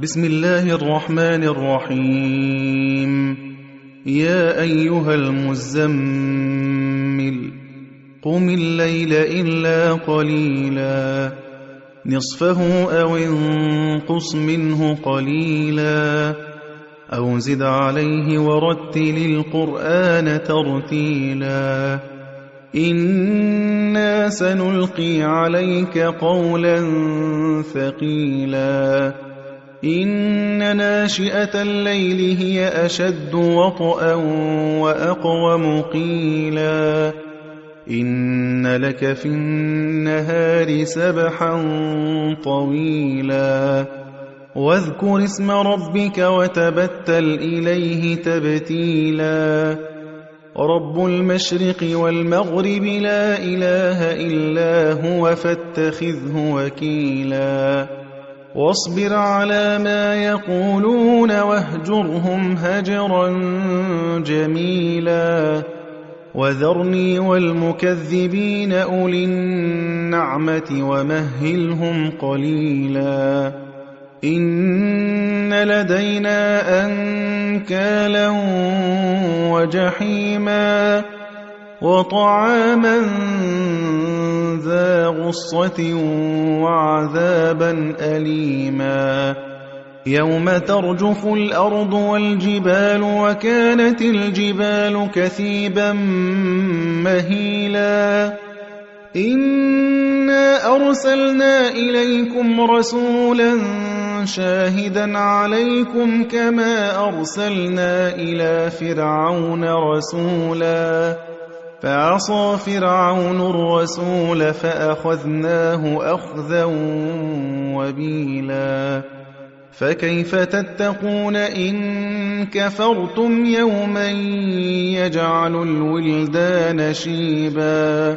بسم الله الرحمن الرحيم. يا أيها المزمل قم الليل إلا قليلا نصفه أو انقص منه قليلا أو زد عليه ورتل القرآن ترتيلا إنا سنلقي عليك قولا ثقيلا إن ناشئة الليل هي أشد وطئا وأقوم قيلا إن لك في النهار سبحا طويلا واذكر اسم ربك وتبتل إليه تبتيلا رب المشرق والمغرب لا إله إلا هو فاتخذه وكيلا واصبر على ما يقولون واهجرهم هجرا جميلا وذرني والمكذبين أولي النعمة ومهلهم قليلا إن لدينا أنكالا وجحيما وطعاما ذا غصة وعذابا أليما يوم ترجف الأرض والجبال وكانت الجبال كثيبا مهيلا إنا أرسلنا إليكم رسولا شاهدا عليكم كما أرسلنا إلى فرعون رسولا فعصى فرعون الرسول فأخذناه أخذا وبيلا فكيف تتقون إن كفرتم يوما يجعل الولدان شيبا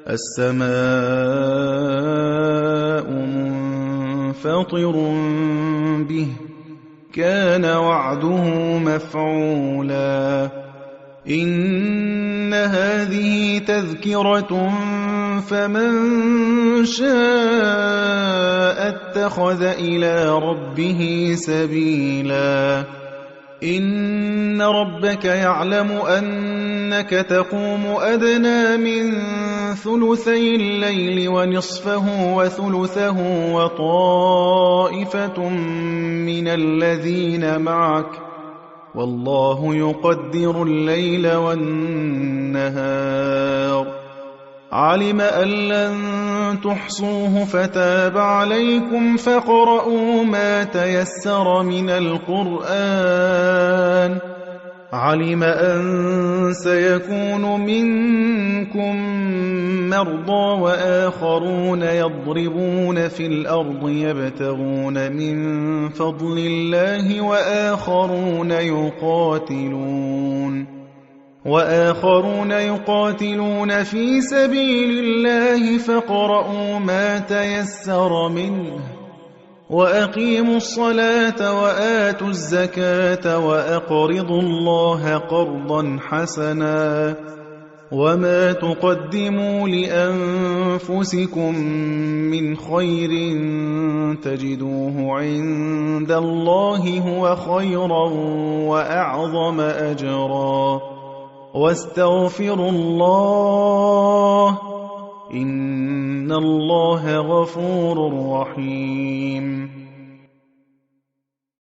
السماء منفطر به كان وعده مفعولا إن هذه تذكرة فمن شاء اتخذ إلى ربه سبيلا إن ربك يعلم أنك تقوم أدنى من ثلثي الليل ونصفه وثلثه وطائفة من الذين معك والله يقدر الليل والنهار علم أن لن تحصوه فتاب عليكم فاقرؤوا ما تيسر من القرآن علم أن سيكون منكم مرضى وآخرون يضربون في الأرض يبتغون من فضل الله وآخرون يقاتلون في سبيل الله فاقرؤوا ما تيسر منه وأقيموا الصلاة وآتوا الزكاة وأقرضوا الله قرضا حسنا وما تقدموا لأنفسكم من خير تجدوه عند الله هو خيرا وأعظم أجرا واستغفروا الله إن الله غفور رحيم